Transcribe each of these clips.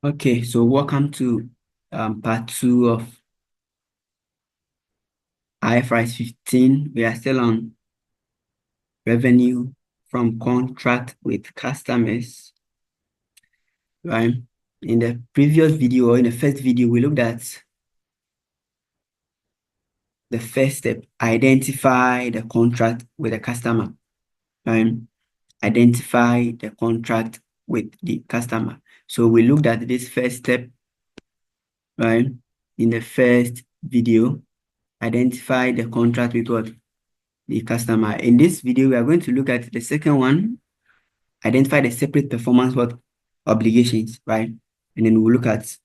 Okay, so welcome to part two of Ifrs 15. We are still on revenue from contract with customers, right? In the previous video, or in the first video, we looked at the first step: identify the contract with the customer, right? Identify the contract with the customer. So we looked at this first step, right? In the first video, identify the contract with what? The customer. In this video, we are going to look at the second one, identify the separate performance what obligations, right? And then we'll look at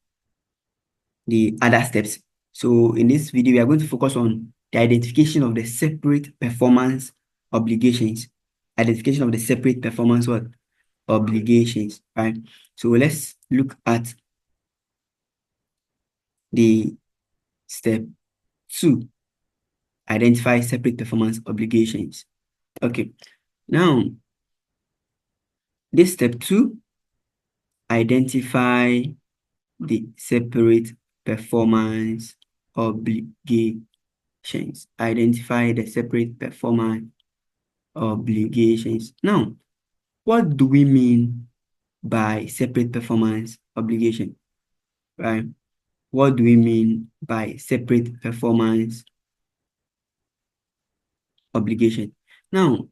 the other steps. So in this video, we are going to focus on the identification of the separate performance obligations. Identification of the separate performance what obligations, right? So let's look at the step 2, identify separate performance obligations. Okay, now this step 2, identify the separate performance obligations. Identify the separate performance obligations. Now, what do we mean by separate performance obligation, right? What do we mean by separate performance obligation? Now,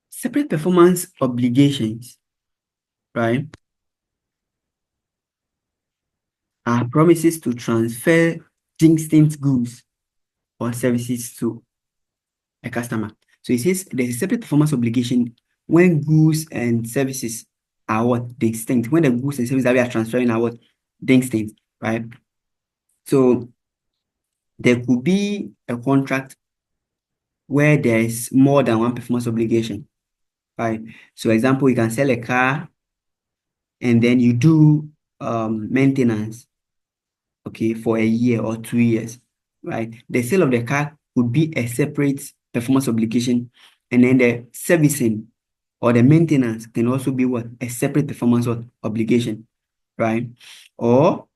separate performance obligations, right, are promises to transfer distinct goods or services to a customer. So it says there's a separate performance obligation when goods and services are what? Distinct. When the goods and services that we are transferring are what? Distinct, right? So there could be a contract where there is more than one performance obligation, right? So example, you can sell a car and then you do maintenance, okay, for a year or 2 years, right? The sale of the car could be a separate performance obligation, and then the servicing or the maintenance can also be what? A separate performance obligation, right? Or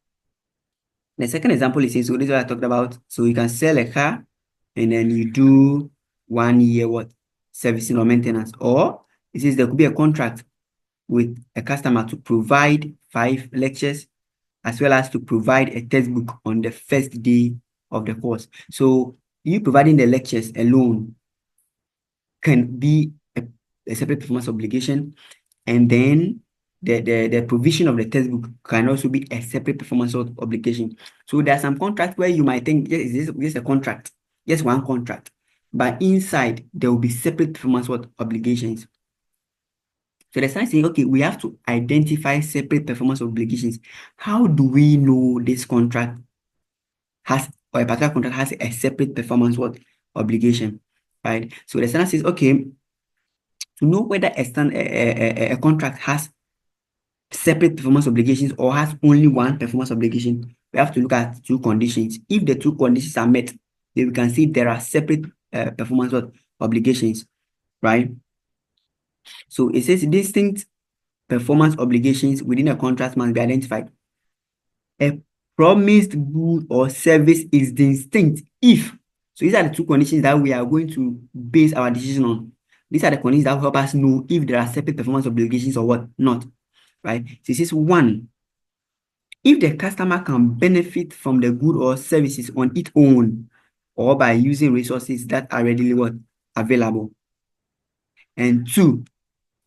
the second example is, so this is what I talked about. So you can sell a car and then you do 1 year what? Servicing or maintenance. Or it says there could be a contract with a customer to provide 5 lectures as well as to provide a textbook on the first day of the course. So you providing the lectures alone can be a separate performance obligation, and then the provision of the textbook can also be a separate performance obligation. So there are some contracts where you might think, yes, this is a contract, just one contract, but inside there will be separate performance obligations. So the science saying, okay, we have to identify separate performance obligations. How do we know this contract has, or a particular contract has a separate performance obligation, right? So the standard says, okay, to know whether a contract has separate performance obligations or has only one performance obligation, we have to look at two conditions. If the two conditions are met, then we can see there are separate performance obligations, right? So it says distinct performance obligations within a contract must be identified. A promised good or service is distinct if, so these are the two conditions that we are going to base our decision on. These are the conditions that will help us know if there are separate performance obligations or what not, right? So this is one, if the customer can benefit from the good or services on its own or by using resources that are readily what available. And two,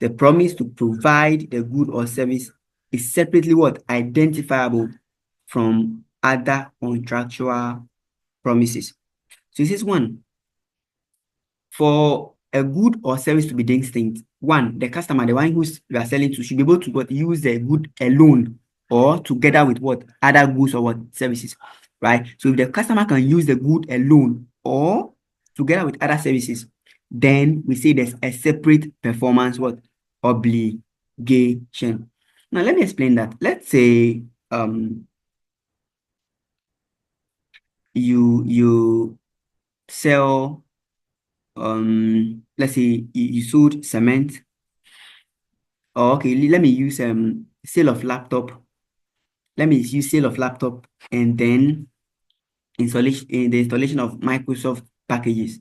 the promise to provide the good or service is separately what identifiable from other contractual promises. So this is one. For a good or service to be distinct, one, the customer, the one who you are selling to, should be able to what, use the good alone or together with what other goods or what services, right? So if the customer can use the good alone or together with other services, then we say there's a separate performance what obligation. Now let me explain that. Let's say you sell, let's say you sold cement. Oh, okay, let me use sale of laptop let me use sale of laptop and then the installation of Microsoft packages,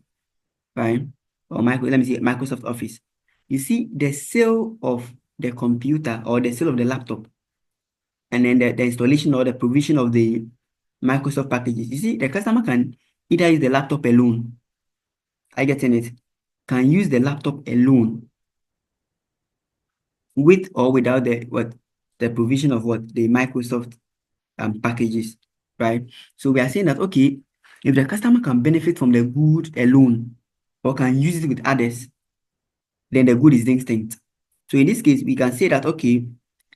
right? Or let me see, Microsoft Office. You see, the sale of the computer or the sale of the laptop, and then the installation or the provision of the Microsoft packages. You see, the customer can either use the laptop alone. I getting it? Can use the laptop alone with or without the provision of what the Microsoft packages, right? So we are saying that okay, if the customer can benefit from the good alone or can use it with others, then the good is distinct. So in this case, we can say that okay,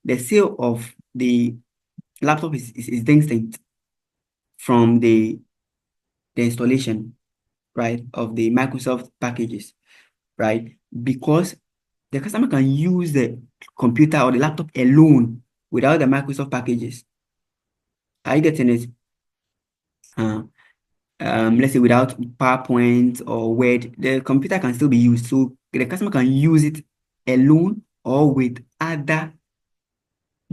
the sale of the laptop is distinct from the installation, right, of the Microsoft packages, right? Because the customer can use the computer or the laptop alone without the Microsoft packages. Are you getting it? Uh, let's say without PowerPoint or Word, the computer can still be used. So the customer can use it alone or with other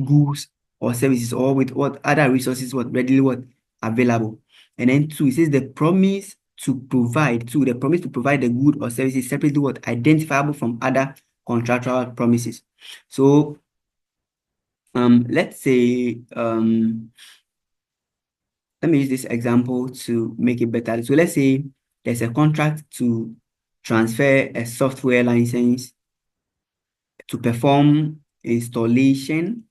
goods or services or with what other resources what readily what available. And then two, it says the promise to provide the good or services separately what identifiable from other contractual promises. So let's say let me use this example to make it better. So let's say there's a contract to transfer a software license to perform installation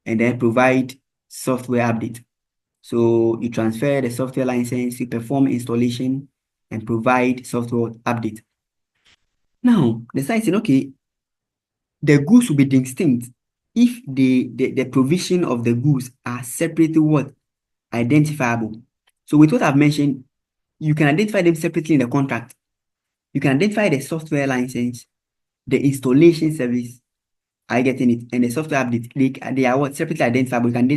and then provide software update. So you transfer the software license, you perform installation and provide software update. Now, the site said, okay, the goods will be distinct if the provision of the goods are separately what? Identifiable. So with what I've mentioned, you can identify them separately in the contract. You can identify the software license, the installation service, are you getting it? And the software update, they are what separately identifiable. You can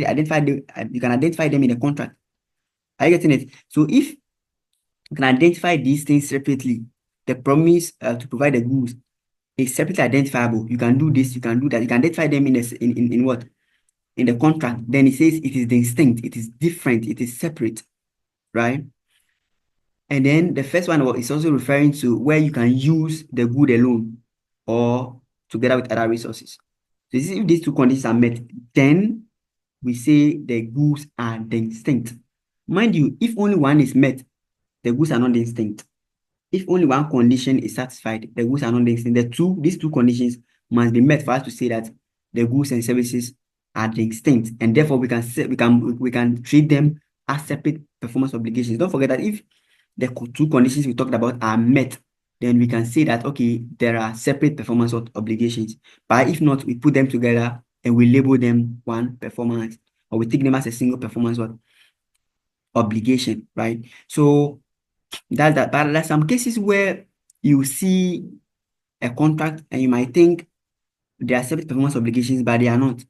identify them in the contract. Are you getting it? So if you can identify these things separately, the promise to provide the goods is separately identifiable. You can do this, you can do that. You can identify them in what? In the contract. Then it says it is distinct, it is different, it is separate, right? And then the first one is also referring to where you can use the good alone or together with other resources. So if these two conditions are met, then we say the goods are distinct. Mind you, if only one is met, the goods are not distinct. If only one condition is satisfied, the goods are not distinct. These two conditions must be met for us to say that the goods and services are distinct, and therefore we can treat them as separate performance obligations. Don't forget that if the two conditions we talked about are met, then we can say that okay, there are separate performance obligations. But if not, we put them together and we label them one performance, or we take them as a single performance obligation, right? So that's that. But there's some cases where you see a contract and you might think they are separate performance obligations, but they are not,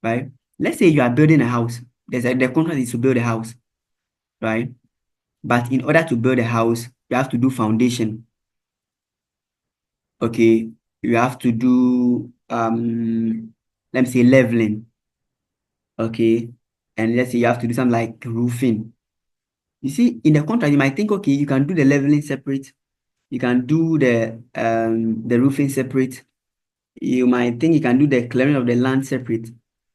right? Let's say you are building a house. The contract is to build a house, right? But in order to build a house, you have to do foundation. Okay, you have to do let me say leveling. Okay, and let's say you have to do something like roofing. You see, in the contract, you might think, okay, you can do the leveling separate, you can do the roofing separate. You might think you can do the clearing of the land separate,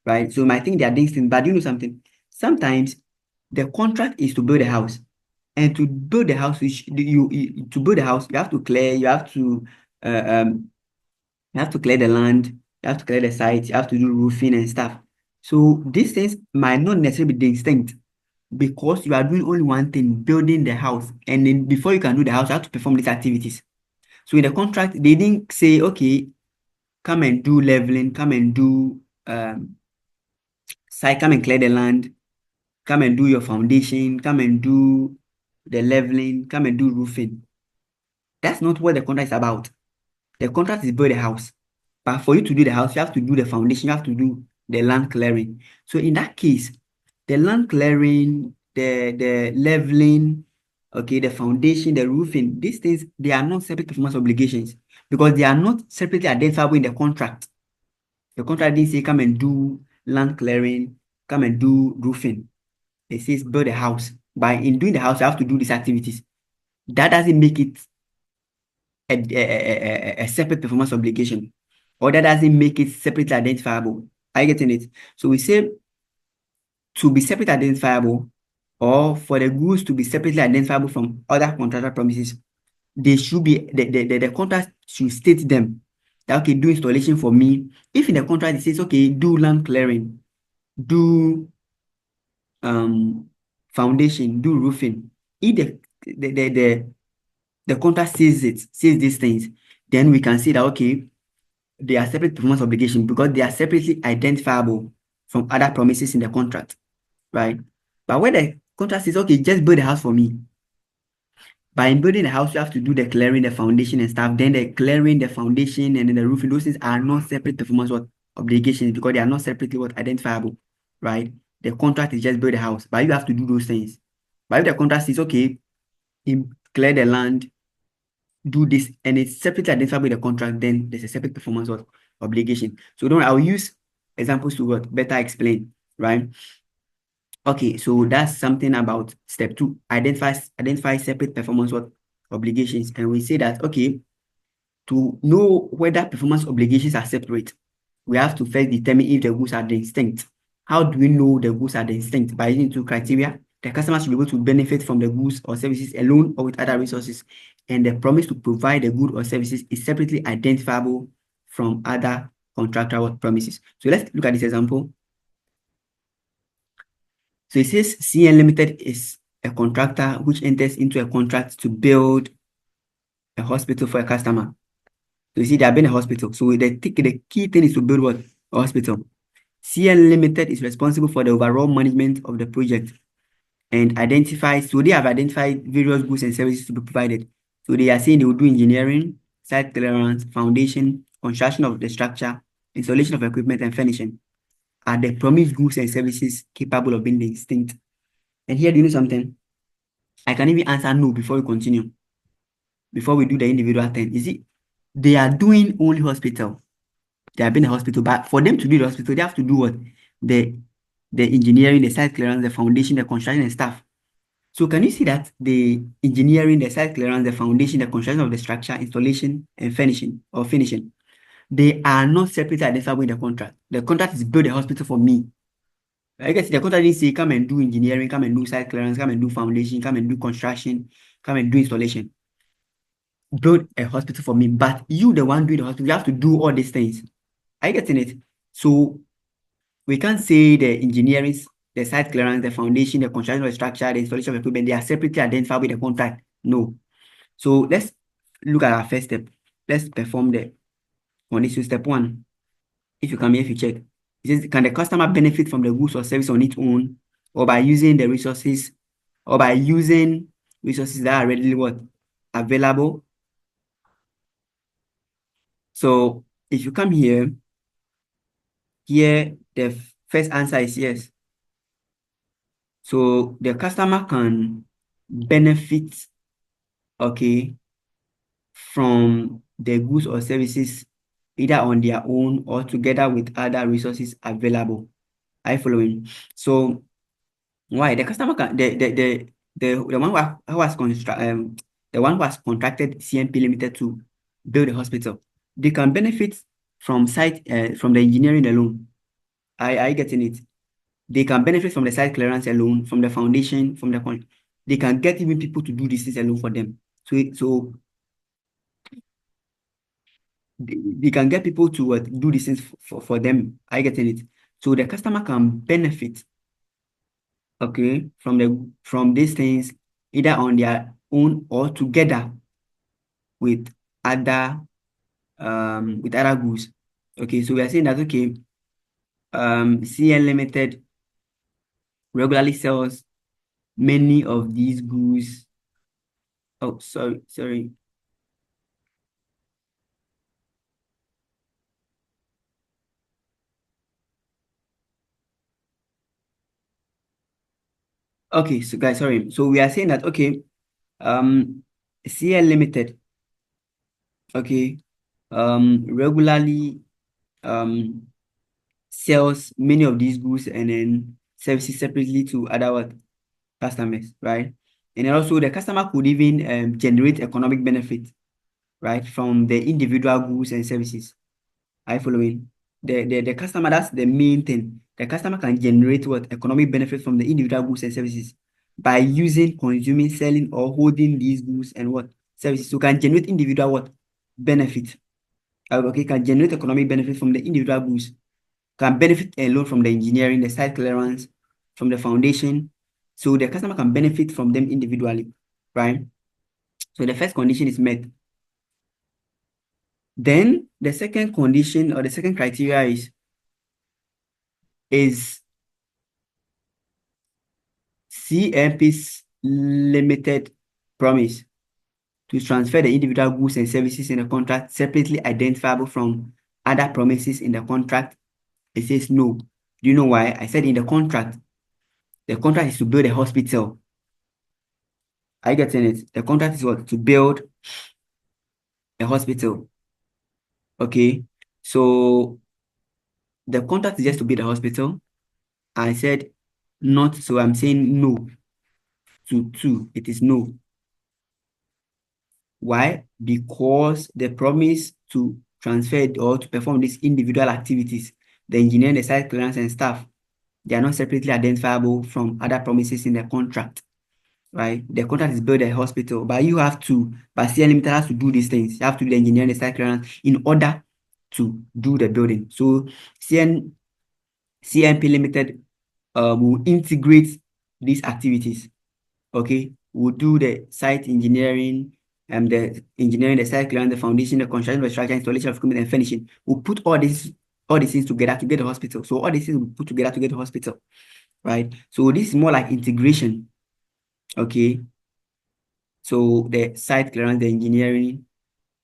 right? So you might think they are distinct, but you know something? Sometimes the contract is to build a house, and to build the house, to build a house, you have to clear, uh, um, you have to clear the land, you have to clear the site, you have to do roofing and stuff. So these things might not necessarily be distinct because you are doing only one thing, building the house, and then before you can do the house, you have to perform these activities. So in the contract, they didn't say, okay, come and do leveling, come and do site, come and clear the land, come and do your foundation, come and do the leveling, come and do roofing. That's not what the contract is about. The contract is build a house. But for you to do the house, you have to do the foundation, you have to do the land clearing. So in that case, the land clearing, the leveling, okay, the foundation, the roofing, these things, they are not separate performance obligations because they are not separately identifiable in the contract. The contract didn't say come and do land clearing, come and do roofing. It says build a house. By in doing the house, you have to do these activities. That doesn't make it a separate performance obligation, or that doesn't make it separately identifiable. Are you getting it? So we say to be separately identifiable, or for the goods to be separately identifiable from other contractual promises, they should be the contract should state them that okay, do installation for me. If in the contract it says okay, do land clearing, do foundation, do roofing. If the the the, the contract says these things, then we can say that okay, they are separate performance obligation because they are separately identifiable from other promises in the contract, right? But when the contract says okay, just build a house for me, by building the house, you have to do the clearing, the foundation and stuff. Then the clearing, the foundation, and then the roofing. Those things are not separate performance what obligations because they are not separately what identifiable, right? The contract is just build the house, but you have to do those things. But if the contract says okay, clear the land, do this, and it's separately identified with the contract, then there's a separate performance what obligation. So don't worry, I'll use examples to what better explain, right? Okay, so that's something about step two. Identify separate performance what obligations, and we say that okay, to know whether performance obligations are separate, we have to first determine if the goods are distinct. How do we know the goods are distinct? By using two criteria. The customer should be able to benefit from the goods or services alone or with other resources, and the promise to provide the good or services is separately identifiable from other contractual promises. So let's look at this example. So it says CN Limited is a contractor which enters into a contract to build a hospital for a customer. So you see, they have been a hospital. So the key thing is to build what? A hospital. CN Limited is responsible for the overall management of the project and so they have identified various goods and services to be provided. So they are saying they will do engineering, site clearance, foundation, construction of the structure, installation of equipment, and finishing. Are the promised goods and services capable of being distinct? And here, do you know something? I can even answer no before we continue, before we do the individual thing. You see, they are doing only hospital. They have been a hospital, but for them to do the hospital, they have to do what? The the engineering, the site clearance, the foundation, the construction and stuff. So can you see that the engineering, the site clearance, the foundation, the construction of the structure, installation, and finishing, they are not separately identifiable in the contract. The contract is build a hospital for me. I guess the contract didn't say come and do engineering, come and do site clearance, come and do foundation, come and do construction, come and do installation. Build a hospital for me. But you, the one doing the hospital, you have to do all these things. Are you getting it? So we can't say the engineering, the site clearance, the foundation, the construction of the structure, the installation of equipment, they are separately identified with the contract. No. So let's look at our first step. Let's perform the condition. Step one. If you come here, if you check, it says, can the customer benefit from the goods or service on its own, or by using the resources, or by using resources that are readily what? Available. So if you come here, the first answer is yes. So the customer can benefit, okay, from the goods or services either on their own or together with other resources available. Are you following? So why the customer can the one who has the one who has contracted CNP Limited to build a hospital, they can benefit from from the engineering alone. Are you getting it? They can benefit from the site clearance alone, from the foundation, they can get even people to do this things alone for them. So they can get people to do these things for them. Are you getting it? So the customer can benefit, okay, from these things either on their own or together with other goods. Okay, so we are saying that okay, CN Limited regularly sells many of these goods. Oh, sorry. Okay, so guys, sorry. So we are saying that okay, um, CN Limited, okay, regularly um sells many of these goods and then services separately to other what? Customers, right? And then also the customer could even generate economic benefit, right, from the individual goods and services. Are you following? The customer, that's the main thing. The customer can generate what? Economic benefit from the individual goods and services by using, consuming, selling, or holding these goods and what? Services. So can generate individual what? Benefit. Okay, can generate economic benefit from the individual goods, can benefit alone from the engineering, the site clearance, from the foundation. So the customer can benefit from them individually, right? So the first condition is met. Then the second condition or the second criteria is CMP's limited promise to transfer the individual goods and services in the contract separately identifiable from other promises in the contract. It says no. Do you know why? I said in the contract is to build a hospital. Are you getting it? The contract is what? To build a hospital. Okay. So the contract is just to build a hospital. I said not, so I'm saying no to two. It is no. Why? Because the promise to transfer or to perform these individual activities, the engineering, the site clearance, and staff, they are not separately identifiable from other promises in the contract, right? The contract is build a hospital, but you have to, but CN Limited has to do these things. You have to do the engineering, the site clearance in order to do the building. So CNP Limited will integrate these activities. Okay, we'll do the site engineering, the engineering, the site clearance, the foundation, the construction, the structure, installation of equipment, and finishing. We'll put all these things together to get the hospital. So all these things we put together to get the hospital, right? So this is more like integration. Okay. So the site clearance, the engineering,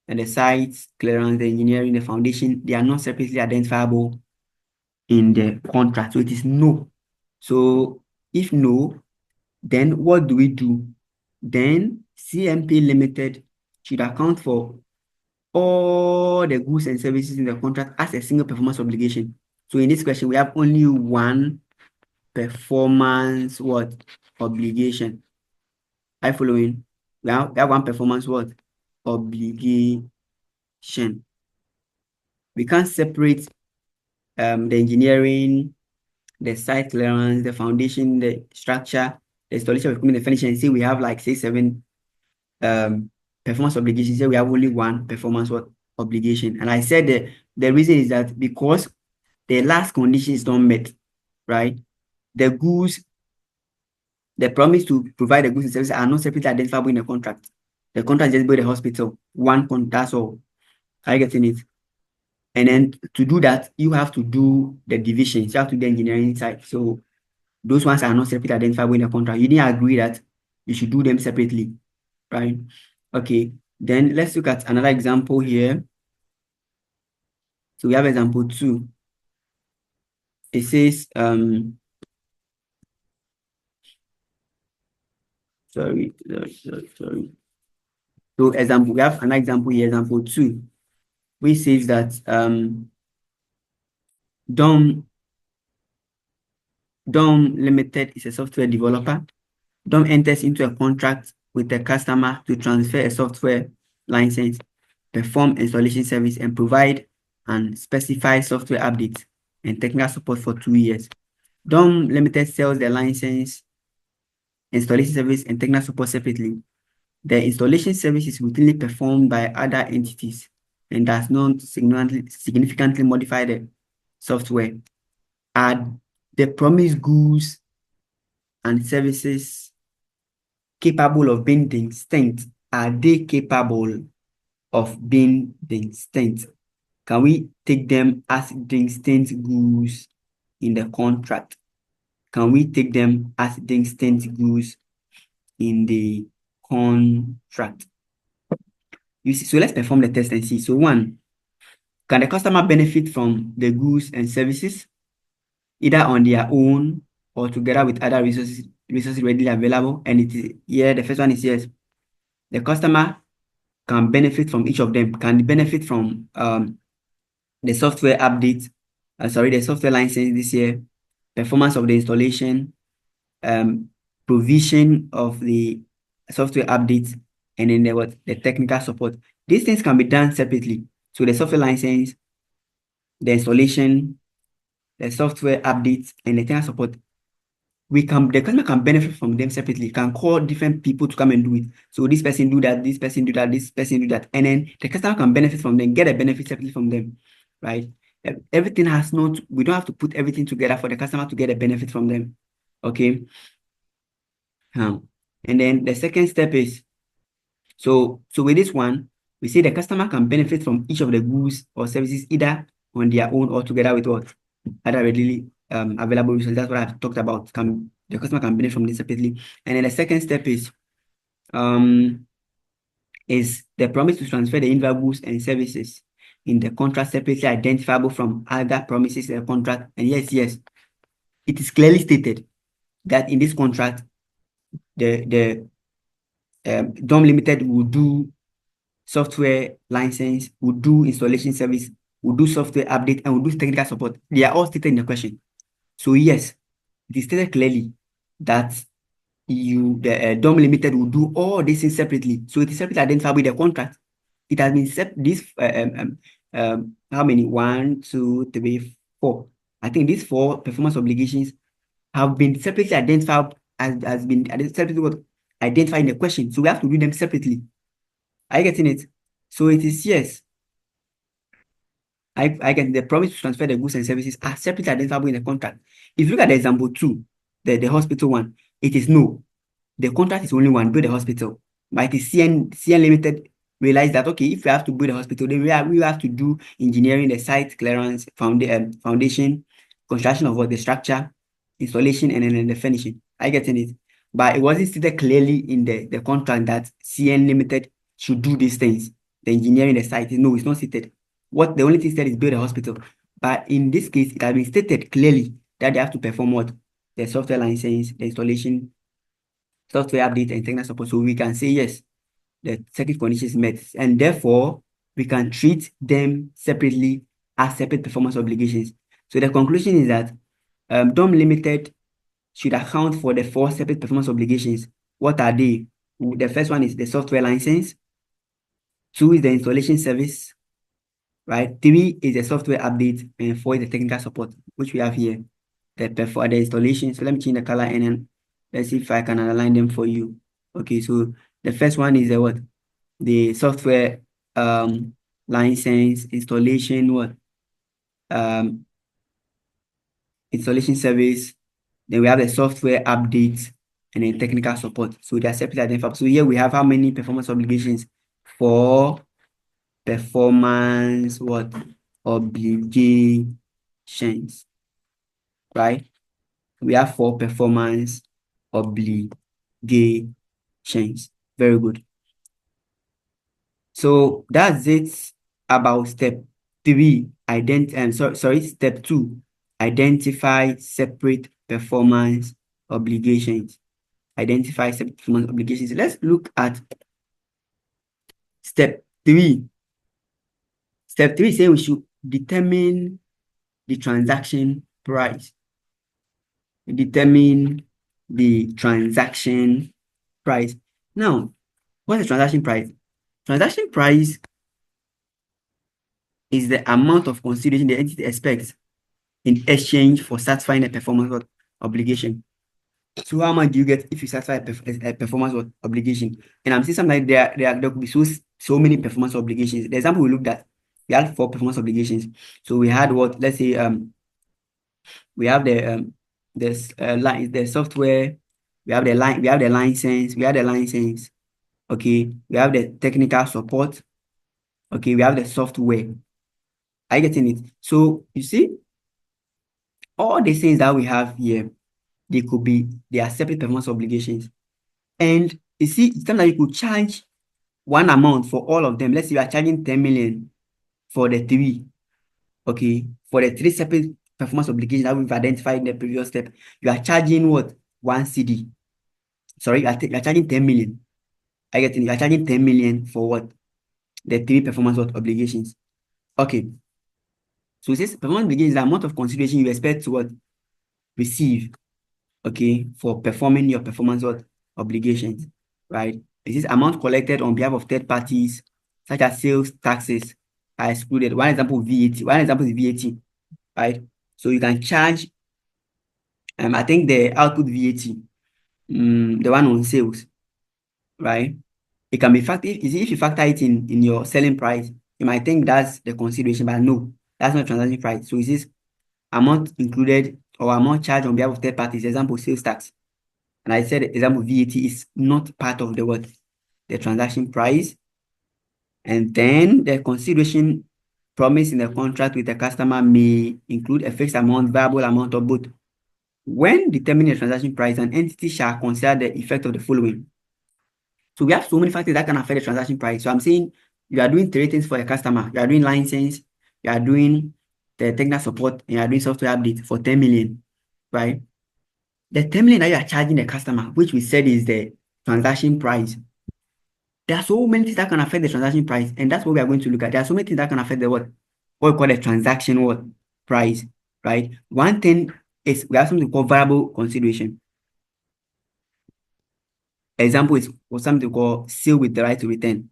and the site clearance, the engineering, the foundation, they are not separately identifiable in the contract. So it is no. So if no, then what do we do? Then CMP Limited should account for all the goods and services in the contract as a single performance obligation. So in this question, we have only one performance what? Obligation. Are you following? We have one performance what? Obligation. We can't separate the engineering, the site clearance, the foundation, the structure, the installation of equipment, the finishing, and say we have like 6, 7 performance obligations. Say we have only one performance what? Obligation. And I said that the reason is that because the last condition is not met, right? The goods, the promise to provide the goods and services are not separately identifiable in the contract. The contract just build a hospital, one contract, that's all. Are you getting it? And then to do that, you have to do the divisions. You have to do the engineering side. So those ones are not separately identifiable in the contract. You didn't agree that you should do them separately, right? Okay. Then let's look at another example here. So we have example 2. It says, sorry. So example, we have an example here, example 2, which says that Dom Limited is a software developer. Dom enters into a contract with the customer to transfer a software license, perform installation service, and provide and specify software updates and technical support for 2 years. Dom Limited sells the license, installation service, and technical support separately. The installation service is routinely performed by other entities and does not significantly modify the software. Are the promised goods and services capable of being distinct? Are they capable of being distinct? Can we take them as distinct goods in the contract? Can we take them as distinct goods in the contract? You see, so let's perform the test and see. So 1, can the customer benefit from the goods and services either on their own or together with other resources readily available? And it is here, the first one is yes. The customer can benefit from each of them, can benefit from the software update, the software license this year, performance of the installation, um, provision of the software updates, and then the technical support. These things can be done separately. So the software license, the installation, the software updates, and the technical support, the customer can benefit from them separately, can call different people to come and do it. So this person do that, this person do that, this person do that, and then the customer can benefit from them, get a benefit separately from them, right? Everything has not, we don't have to put everything together for the customer to get a benefit from them. Okay. And then the second step is, so with this one, we say the customer can benefit from each of the goods or services either on their own or together with what other readily available resources. That's what I've talked about. The customer can benefit from this separately. And then the second step is the promise to transfer the invalid goods and services in the contract separately identifiable from other promises in the contract. And yes, it is clearly stated that in this contract, the DOM Limited will do software license, will do installation service, will do software update, and will do technical support. They are all stated in the question. So yes, it is stated clearly that the DOM Limited will do all these things separately. So it is separately identified with the contract. It has been set this how many? 1, 2, 3, 4. I think these 4 performance obligations have been separately identified has been separately identified in the question. So we have to do them separately. Are you getting it? So it is yes. I get the promise to transfer the goods and services are separately identifiable in the contract. If you look at the example 2, the hospital one, it is no. The contract is only one, build the hospital. But it is CN Limited realized that, okay, if we have to build a hospital, then we have to do engineering, the site clearance, foundation, construction of what the structure, installation, and then the finishing. I getting it. But it wasn't stated clearly in the contract that CN Limited should do these things. The engineering, the site, no, it's not stated. The only thing said is build a hospital. But in this case, it has been stated clearly that they have to perform what? The software license, the installation, software update, and technical support. So we can say yes, the second condition is met, and therefore we can treat them separately as separate performance obligations. So the conclusion is that DOM Limited should account for the 4 separate performance obligations. What are they? The first one is the software license. 2 is the installation service. Right? 3 is the software update, and 4 is the technical support, which we have here. The installation. So let me change the color and then let's see if I can align them for you. Okay, so the first one is the what? The software license, installation, installation service. Then we have the software updates and then technical support. So they are separately identified. So here we have how many performance obligations? 4 performance obligations, right? We have 4 performance obligations. Very good. So that's it about step 3. Step 2. Identify separate performance obligations. Identify separate performance obligations. Let's look at step 3. Step 3 says we should determine the transaction price. Determine the transaction price. Now, what's the transaction price? Transaction price is the amount of consideration the entity expects in exchange for satisfying a performance obligation. So how much do you get if you satisfy a performance obligation? And I'm saying something like there could be so many performance obligations. The example we looked at, we had 4 performance obligations. So we had what? Let's say we have the software, we have the license, okay, we have the technical support, okay, we have the software. Are you getting it? So you see, all the things that we have here, they are separate performance obligations. And you see, it's time that you could charge one amount for all of them. Let's say you are charging 10 million for the 3, okay, for the 3 separate performance obligations that we've identified in the previous step. You are charging what? 1 CD. Sorry, you are charging 10 million. I get it. You are charging 10 million for what? The 3 performance obligations. Okay. So it says performance obligation is the amount of consideration you expect to what? Receive, okay, for performing your performance what? Obligations, right? It is amount collected on behalf of third parties, such as sales taxes are excluded. One example, VAT. One example is VAT, right? So you can charge, I think the output VAT, the one on sales, right? It can be factored. If you factor it in your selling price, you might think that's the consideration, but no, that's not transaction price. So it is amount included or amount charged on behalf of third parties. Example, sales tax. And I said example VAT is not part of the what? The transaction price. And then the consideration promised in the contract with the customer may include a fixed amount, variable amount, or both. When determining the transaction price, an entity shall consider the effect of the following. So we have so many factors that can affect the transaction price. So I'm saying you are doing three things for a customer. You are doing license, you are doing the technical support, and you are doing software update for 10 million, right? The 10 million that you are charging the customer, which we said is the transaction price. There are so many things that can affect the transaction price, and that's what we are going to look at. There are so many things that can affect the what we call the transaction price, right? One thing is we have something called variable consideration. Example is for something called sale with the right to return.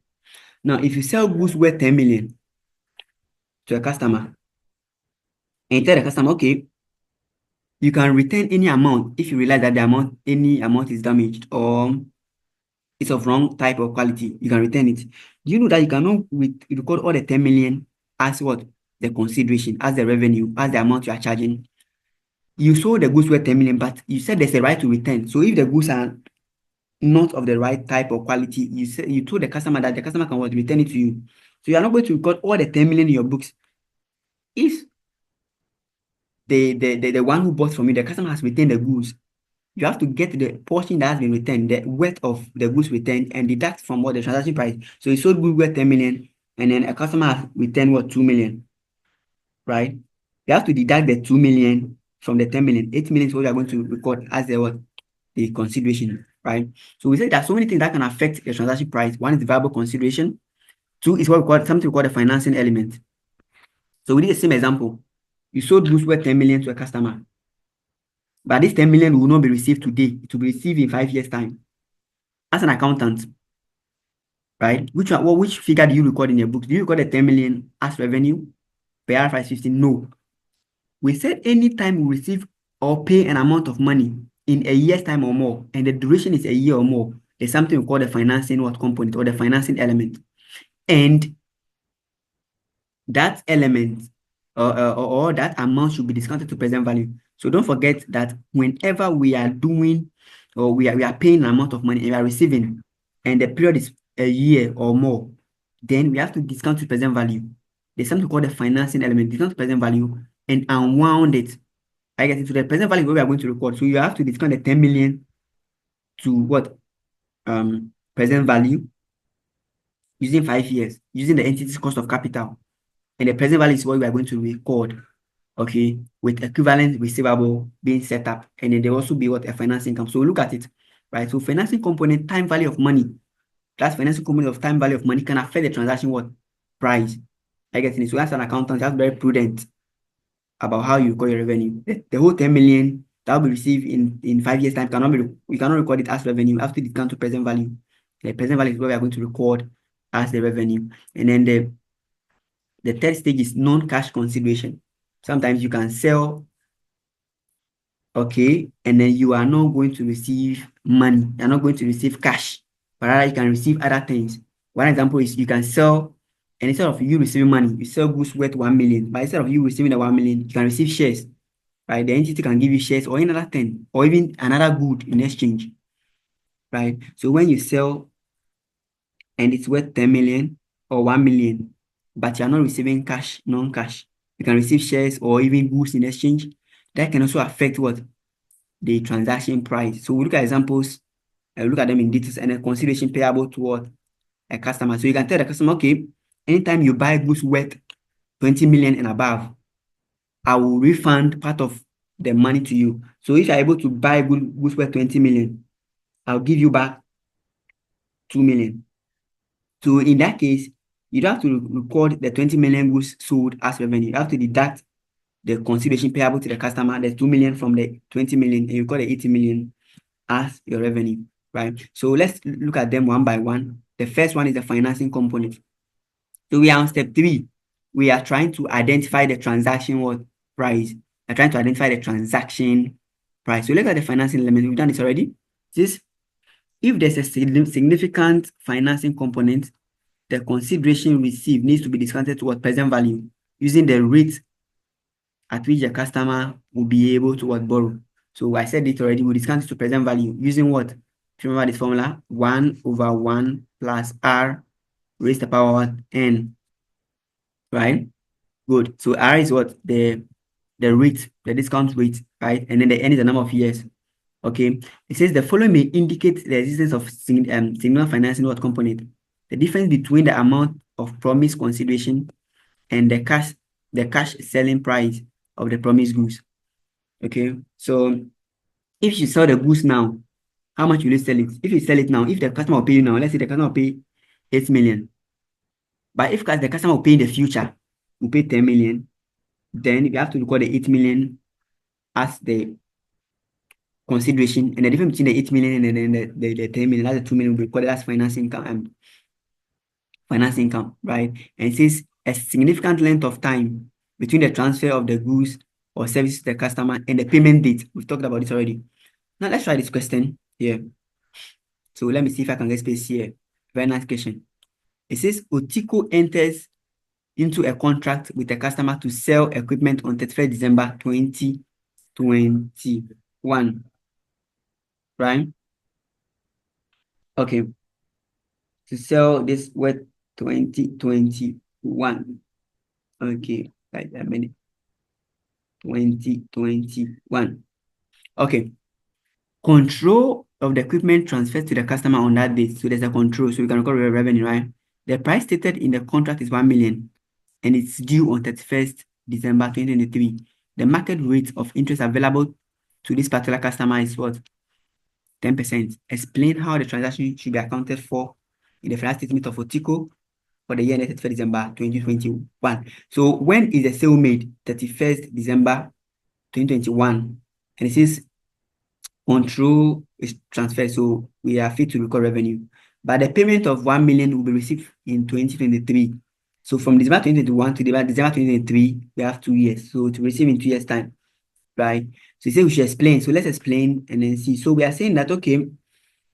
Now, if you sell goods worth 10 million to a customer, and you tell the customer, okay, you can return any amount if you realize that any amount is damaged or it's of wrong type of quality, you can return it. Do you know that you cannot record all the 10 million as what? The consideration, as the revenue, as the amount you are charging. You sold the goods worth 10 million, but you said there's a right to return. So if the goods are not of the right type or quality, you told the customer that the customer can return it to you. So you are not going to record all the 10 million in your books. If the one who bought from you, the customer has returned the goods, you have to get the portion that has been returned, the worth of the goods returned, and deduct from what the transaction price. So you sold goods worth 10 million, and then a customer has returned what? 2 million, right? You have to deduct the 2 million from the 10 million. 8 million is what you are going to record as the what? The consideration, right? So we say there are so many things that can affect the transaction price. One is the variable consideration. Two is what we call something we call the financing element. So we did the same example. You sold goods worth 10 million to a customer, but this 10 million will not be received today. It will be received in 5 years' time. As an accountant, right? Which figure do you record in your book? Do you record the 10 million as revenue per IFRS 15? No. We said anytime we receive or pay an amount of money in a year's time or more, and the duration is a year or more, there's something we call the financing component or the financing element. And that element or that amount should be discounted to present value. So don't forget that whenever we are doing or we are paying an amount of money and we are receiving, and the period is a year or more, then we have to discount to present value. There's something called the financing element, discount to present value, and unwound it. I get into the present value where we are going to record. So you have to discount the 10 million to what? Present value using 5 years, using the entity's cost of capital. And the present value is what we are going to record, okay, with equivalent receivable being set up. And then there will also be what? A financing income. So look at it, right? So financing component, time value of money, plus financing component of time value of money can affect the transaction price. I get it. So as an accountant, you have to be very prudent about how you record your revenue. The whole 10 million that will be received in 5 years' time we cannot record it as revenue. We have to discount to present value. The present value is what we are going to record as the revenue. And then the third stage is non-cash consideration. Sometimes you can sell, okay, and then you are not going to receive money. You're not going to receive cash, but rather you can receive other things. One example is you can sell, and instead of you receiving money, you sell goods worth 1 million. But instead of you receiving the 1 million, you can receive shares, right? The entity can give you shares or another thing, or even another good in exchange, right? So when you sell and it's worth 10 million or 1 million, but you're not receiving cash, non-cash, you can receive shares or even goods in exchange. That can also affect what? The transaction price. So we look at examples, look at them in details, and a consideration payable toward a customer. So you can tell the customer, okay, anytime you buy goods worth 20 million and above, I will refund part of the money to you. So if you're able to buy goods worth 20 million, I'll give you back 2 million. So in that case, you don't have to record the 20 million goods sold as revenue. You have to deduct the consideration payable to the customer, the 2 million from the 20 million, and you got the 80 million as your revenue, right? So let's look at them one by one. The first one is the financing component. So we are on step 3. We are trying to identify the transaction price. We're trying to identify the transaction price. So look at the financing element. We've done this already. This, if there's a significant financing component, the consideration received needs to be discounted to what present value using the rate at which the customer will be able to what borrow. So I said it already. We discount it to present value using what? If you remember this formula, 1/1 plus R raised to the power what? N, right? Good. So R is what? The rate, the discount rate, right? And then the N is the number of years. Okay. It says the following may indicate the existence of signal financing what component. The difference between the amount of promised consideration and the cash selling price of the promised goods. Okay. So if you sell the goods now, how much will you sell it? If you sell it now, if the customer will pay you now, let's say the customer will pay 8 million. But if the customer will pay in the future, will pay 10 million, then you have to record the 8 million as the consideration, and the difference between the 8 million and then the 10 million, that's the 2 million will be recorded as finance income, right? And it says a significant length of time between the transfer of the goods or services to the customer and the payment date. We've talked about this already. Now let's try this question here. So let me see if I can get space here. Very nice question. It says Otiko enters into a contract with a customer to sell equipment on 31st December 2021. Right? Okay. To sell this with 2021. Okay, like a minute. 2021. Okay. Control of the equipment transferred to the customer on that date. So there's a control. So we can record revenue, right? The price stated in the contract is 1 million and it's due on 31st December 2023. The market rate of interest available to this particular customer is what? 10%. Explain how the transaction should be accounted for in the financial statement of Otiko for the year ended 31st December 2021. So when is the sale made? 31st December 2021. And it says control is transferred, so we are fit to record revenue. But the payment of 1 million will be received in 2023. So from December 2021 to December 2023, we have 2 years. So to receive in 2 years' time, right? So you say we should explain. So let's explain and then see. So we are saying that, okay,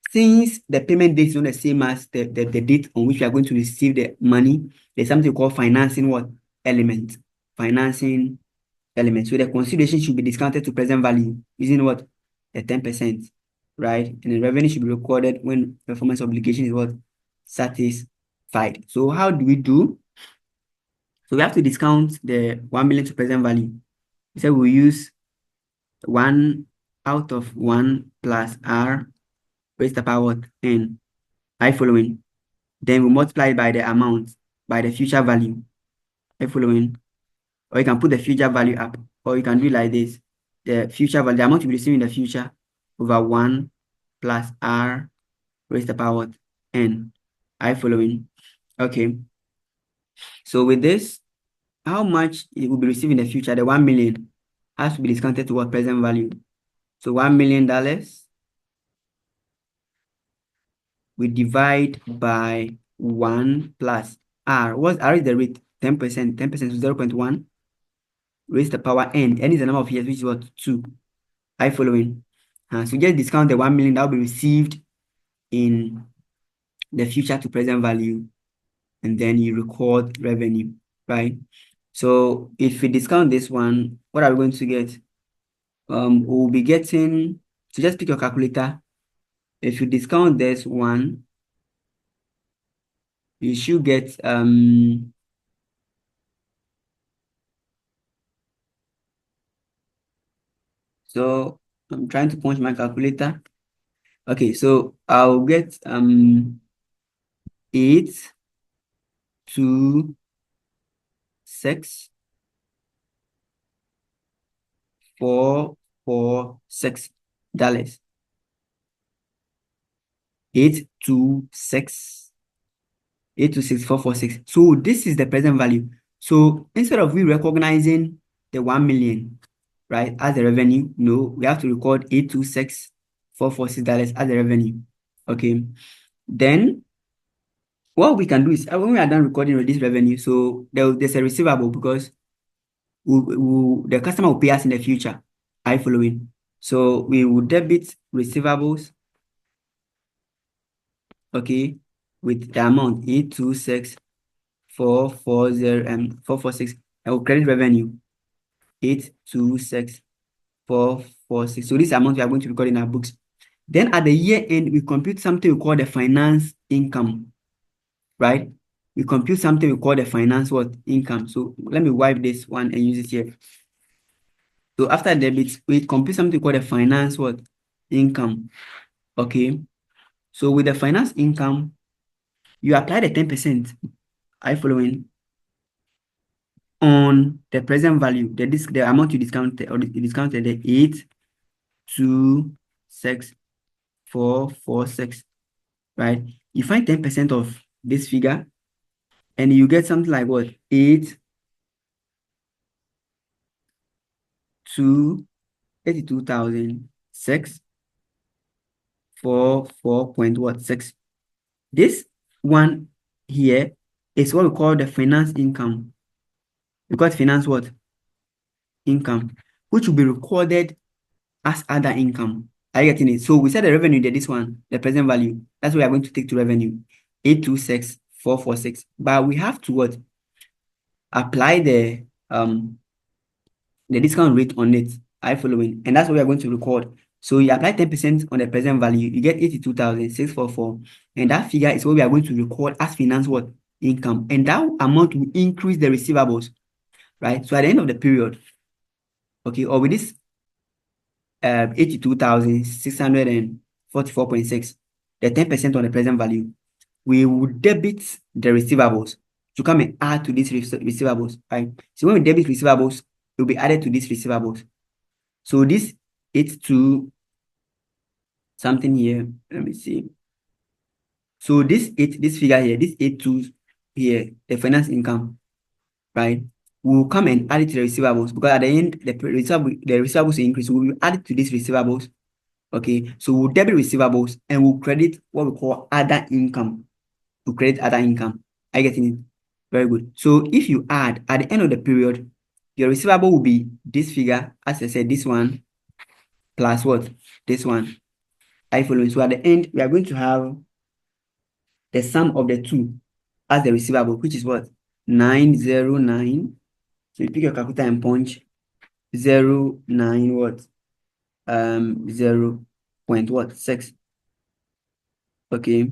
since the payment date is not the same as the date on which we are going to receive the money, there's something called financing what? Element. Financing element. So the consideration should be discounted to present value using what? The 10%, right? And the revenue should be recorded when performance obligation is what? Satisfied. So how do we do? So we have to discount the 1 million to present value. We said we use 1/1 plus R raised to the power N. I following. Then we multiply by the amount, by the future value. I following. Or you can put the future value up. Or you can do it like this. The future value, the amount you will receive in the future over 1 plus R raised to the power N. I following. Okay. So with this, how much it will be received in the future? The 1 million has to be discounted to what present value. So $1 million, we divide by 1 plus R. What's R is the rate? 10%. 10% is 0.1 raised to the power N. N is the number of years, which is what? 2. I following. So just discount the 1 million that will be received in the future to present value, and then you record revenue, right? So if we discount this one, what are we going to get? We'll be getting, so just pick your calculator. If you discount this one, you should get so I'm trying to punch my calculator. Okay, so I'll get 8 2 6 4 4 6 dollars. 826 826 446. So this is the present value. So instead of we recognizing the 1 million, right, as the revenue? No, we have to record $826,446 as the revenue. Okay. Then what we can do is when we are done recording this revenue, so there's a receivable because the customer will pay us in the future. Are you following? So we will debit receivables, okay, with the amount 826,446, and we'll credit revenue 826,446. So this amount we are going to record in our books. Then at the year end, we compute something we call the finance income, right? We compute something we call the finance what? Income. So let me wipe this one and use it here. So after debit, we compute something called the finance what? Income. Okay. So with the finance income, you apply the 10%. Are you following? On the present value, the amount you discounted, or you discounted the 826,446, right? You find 10% of this figure, and you get something like what? 82,006 for 4.6. This one here is what we call the finance income. Because finance what? Income, which will be recorded as other income. Are you getting it? So we said the revenue there, this one, the present value. That's what we are going to take to revenue. 826,446. But we have to what? Apply the discount rate on it. Are you following? And that's what we are going to record. So you apply 10% on the present value, you get 82,644. And that figure is what we are going to record as finance what? Income. And that amount will increase the receivables, right? So at the end of the period, okay, or with this 82,644.6, the 10% on the present value, we will debit the receivables to come and add to these receivables, right? So when we debit receivables, it will be added to these receivables. So this 82 something here, let me see. So this figure here, this 82 here, the finance income, right? We'll come and add it to the receivables because at the end, the receivables will increase. We will add it to these receivables. Okay, so we'll debit receivables and we'll credit what we call other income. We'll credit other income. Are you getting it? Very good. So if you add at the end of the period, your receivable will be this figure, as I said, this one plus what? This one. Are you following? So at the end, we are going to have the sum of the two as the receivable, which is what? 909. So you pick your calculator and punch 09 what? 0 point what? 6. Okay.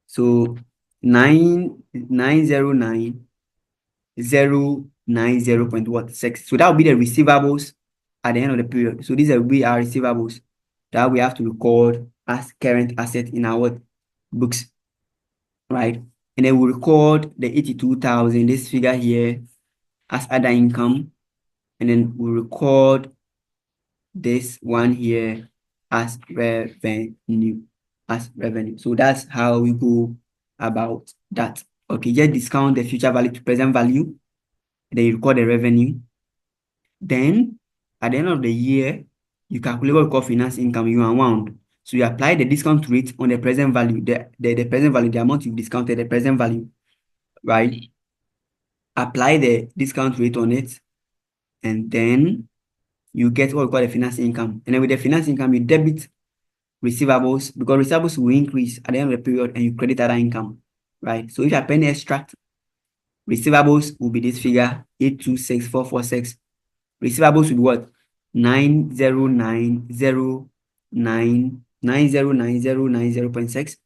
So 990.6. So that will be the receivables at the end of the period. So these are receivables that we have to record as current asset in our books, right? And then we record the 82,000, this figure here, as other income, and then we record this one here as revenue. So that's how we go about that. Okay, just discount the future value to present value. Then you record the revenue. Then at the end of the year, you calculate what we call finance income, you unwound. So you apply the discount rate on the present value, the present value, the amount you've discounted, the present value, right? Apply the discount rate on it, and then you get what we call the finance income. And then with the finance income, you debit receivables because receivables will increase at the end of the period and you credit other income, right? So if you append the extract, receivables will be this figure 826,446. Receivables will be what? 909,090,090.6.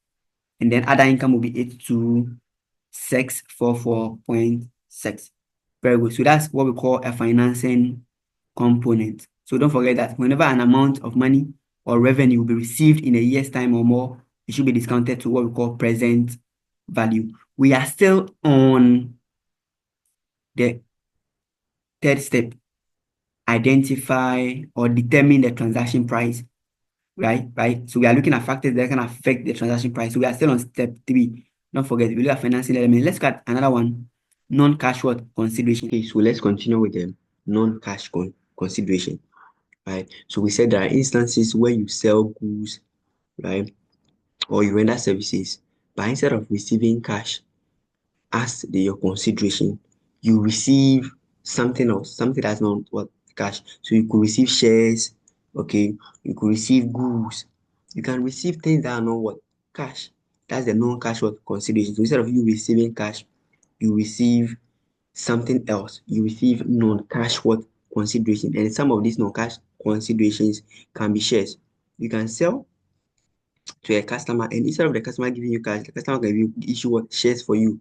And then other income will be 826,444.6. Very good. So that's what we call a financing component. So don't forget that whenever an amount of money or revenue will be received in a year's time or more, it should be discounted to what we call present value. We are still on the third step, identify or determine the transaction price, right? So we are looking at factors that can affect the transaction price. So we are still on step 3. Don't forget, we look at financing element. Let's look at another one, non-cash what consideration. Okay, so let's continue with them. non-cash consideration, right? So we said there are instances where you sell goods, right, or you render services, but instead of receiving cash as your consideration, you receive something else, something that's not what cash. So you could receive shares, okay, you could receive goods, you can receive things that are not what cash. That's the non-cash what consideration. So instead of you receiving cash, you receive something else. You receive non-cash what consideration. And some of these non-cash considerations can be shares. You can sell to a customer, and instead of the customer giving you cash, the customer can issue what shares for you.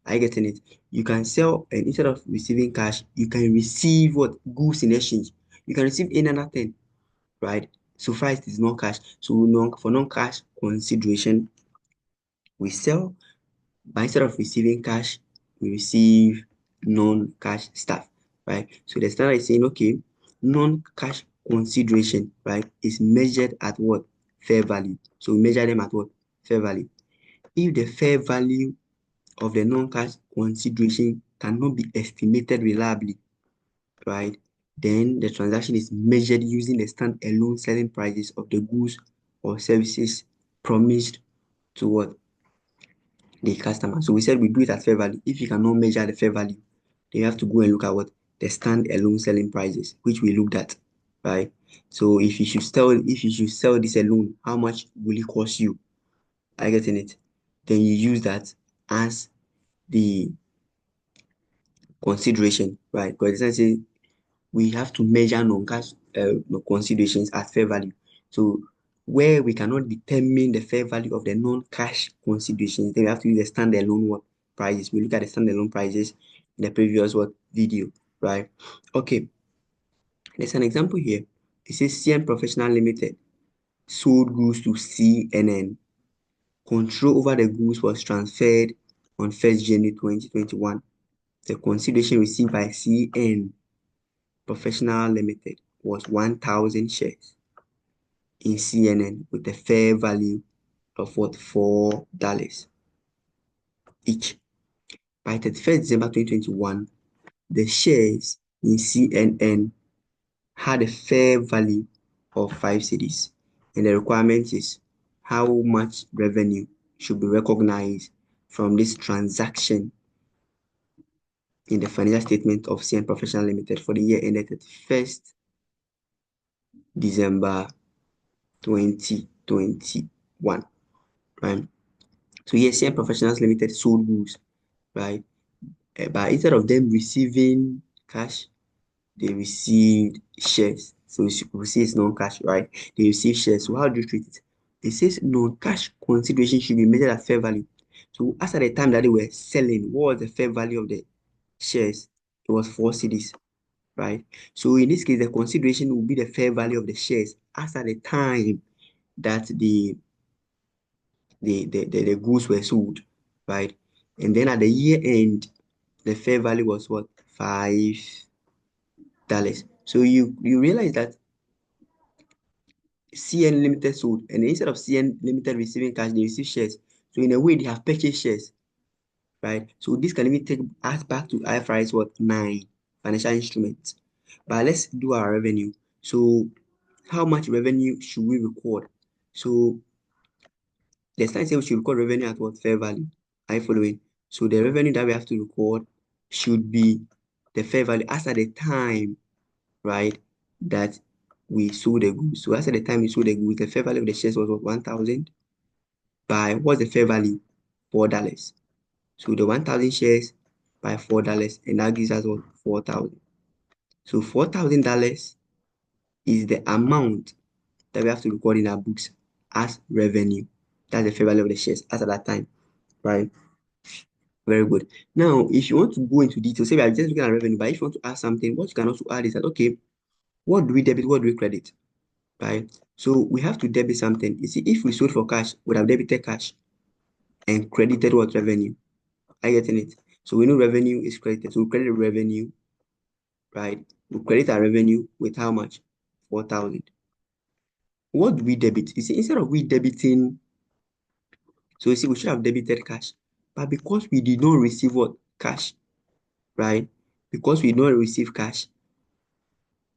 Are you getting it? You can sell, and instead of receiving cash, you can receive what goods in exchange. You can receive any other thing, right? So far it is not cash. So for non-cash consideration, we sell, but instead of receiving cash, we receive non-cash stuff, right? So the standard is saying, okay, non-cash consideration, right, is measured at what? Fair value. So we measure them at what? Fair value. If the fair value of the non-cash consideration cannot be estimated reliably, right, then the transaction is measured using the stand-alone selling prices of the goods or services promised to what? The customer. So we said we do it at fair value. If you cannot measure the fair value, then you have to go and look at what? The stand-alone selling prices, which we looked at, right? So if you should sell this alone, how much will it cost you? Are you getting it? Then you use that as the consideration, right? Because essentially we have to measure non-cash considerations at fair value. So where we cannot determine the fair value of the non-cash considerations, then we have to use the standalone what prices. We look at the standalone prices in the previous what video, right? Okay, there's an example here. It says CM Professional Limited sold goods to CNN. Control over the goods was transferred on 1st January 2021. The consideration received by CN Professional Limited was 1,000 shares in CNN with a fair value of what? $4 each. By 31st December 2021, the shares in CNN had a fair value of 5 cedis. And the requirement is how much revenue should be recognized from this transaction in the financial statement of CN Professional Limited for the year ended 31st December 2021, right? So yes, CN Professionals Limited sold goods, right? But instead of them receiving cash, they received shares. So we see it's non-cash, right? They receive shares. So how do you treat it? It says non-cash consideration should be measured at fair value. So as at the time that they were selling, what was the fair value of the shares? It was 4 cedis, right? So in this case, the consideration will be the fair value of the shares as at the time that the goods were sold, right? And then at the year end, the fair value was what? $5. So you realize that CN Limited sold, and instead of CN Limited receiving cash, they receive shares. So in a way, they have purchased shares, right? So this can even take us back to IFRS what 9 financial instruments. But let's do our revenue. So how much revenue should we record? So the slide says we should record revenue at what fair value. Are you following? So the revenue that we have to record should be the fair value as at the time, right, that we sold the goods. So as at the time we sold the goods, the fair value of the shares was what 1,000 by what's the fair value? $4. So the 1,000 shares by $4, and that gives us what 4,000. So $4,000 is the amount that we have to record in our books as revenue. That's the fair value of the shares as at that time, right? Very good. Now, if you want to go into detail, say we are just looking at revenue, but if you want to add something, what you can also add is that, okay, what do we debit, what do we credit, right? So we have to debit something. You see, if we sold for cash, we would have debited cash and credited what revenue. Are you getting it? So we know revenue is credited. So we credit revenue, right? We credit our revenue with how much? 4,000. What do we debit? You see, instead of we debiting, so you see, we should have debited cash. But because we did not receive what? Cash, right? Because we did not receive cash,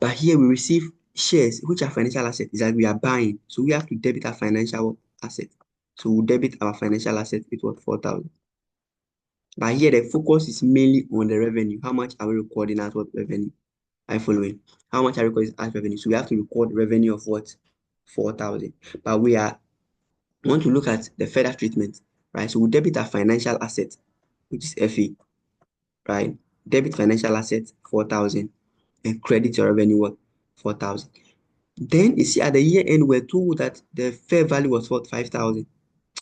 But here we receive shares, which are financial assets, is that we are buying. So we have to debit our financial asset. So we'll debit our financial asset with what 4,000. But here the focus is mainly on the revenue. How much are we recording as what revenue? Are you following? How much are we recording as revenue? So we have to record revenue of what? 4,000. But we want to look at the further treatment, right? So we debit our financial asset, which is FA, right? Debit financial asset 4,000 and credit your revenue what? 4,000. Then you see at the year end, we're told that the fair value was what? 5,000.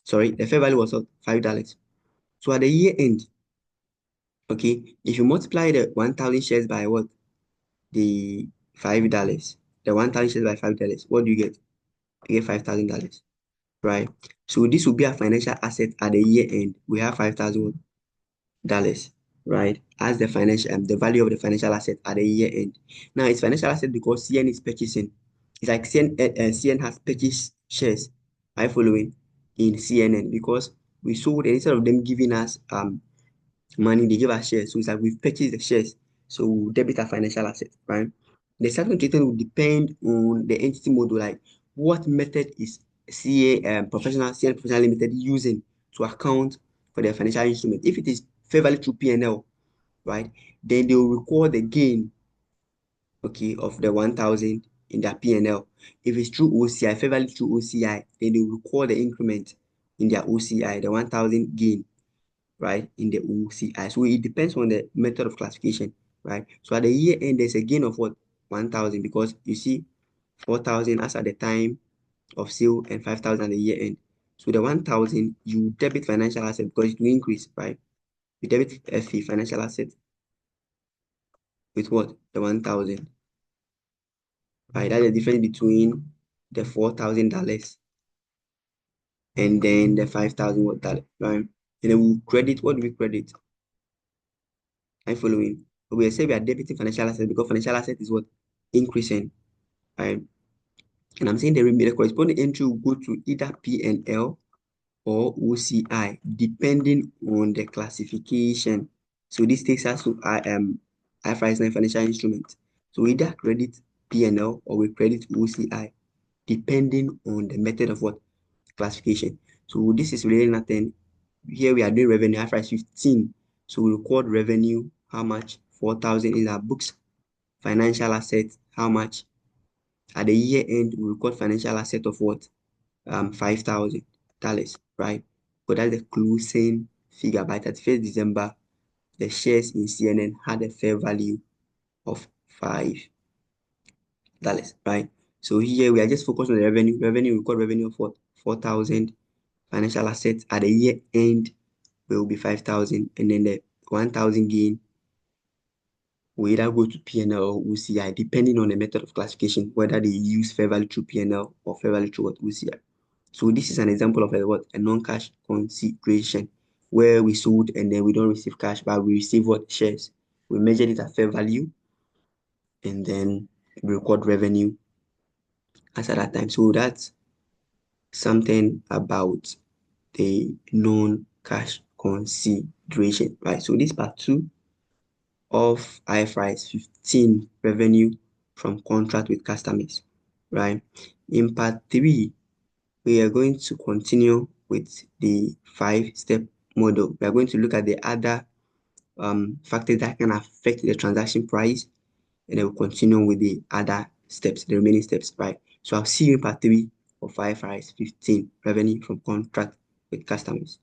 Sorry, the fair value was what? $5. So at the year end, okay, if you multiply the 1,000 shares by what? The $5, the 1,000 shares by $5, what do you get? You get $5,000, right? So this will be a financial asset at the year end. We have $5,000, right? As the financial, the value of the financial asset at the year end. Now it's financial asset because CN is purchasing. It's like CN has purchased shares. Are you following? In CNN because we sold and instead of them giving us money, they give us shares. So it's like we've purchased the shares. So we'll debit our financial asset, right? The second treatment will depend on the entity model, like what method is CN Professional Limited using to account for their financial instrument. If it is fair value through P&L, right, then they will record the gain, okay, of the 1,000 in their P&L. If it's through OCI, fair value through OCI, then they will record the increment in their OCI, the 1,000 gain, right, in the OCI. So it depends on the method of classification, right? So at the year end, there's a gain of what? 1,000 because you see 4,000 as at the time of sale and 5,000 at the year end. So the 1,000, you debit financial asset because it will increase, right? You debit FE, financial asset, with what? The 1,000, right? That's the difference between the $4,000 and then the 5,000 what dollar, right? And then we credit, what do we credit? I'm following. We say we are debiting financial asset because financial asset is what? Increasing, right? And I'm saying the corresponding entry will go to either P&L or OCI, depending on the classification. So this takes us to IFRS 9 financial instrument. So we either credit P&L or we credit OCI, depending on the method of what? Classification. So this is really nothing. Here we are doing revenue IFRS 15. So we record revenue, how much? 4,000 in our books. Financial assets, how much? At the year end, we record financial asset of what? $5,000, right? But that's the closing figure. By 31st December, the shares in CNN had a fair value of $5, right? So here we are just focused on the revenue. Revenue, we record revenue of what? 4,000. Financial assets at the year end will be 5,000, and then the 1,000 gain will either go to P&L or OCI, depending on the method of classification, whether they use fair value through P&L or fair value through what? OCI. So this is an example of a non-cash consideration where we sold and then we don't receive cash, but we receive what? Shares. We measured it at fair value and then we record revenue as at that time. So that's something about the non-cash consideration, right? So this part two of IFRS 15, revenue from contract with customers, right? In part three, we are going to continue with the 5-step model. We are going to look at the other factors that can affect the transaction price, and then we'll continue with the other steps, the remaining steps, right? So I'll see you in part three of IFRS 15, revenue from contract with customers.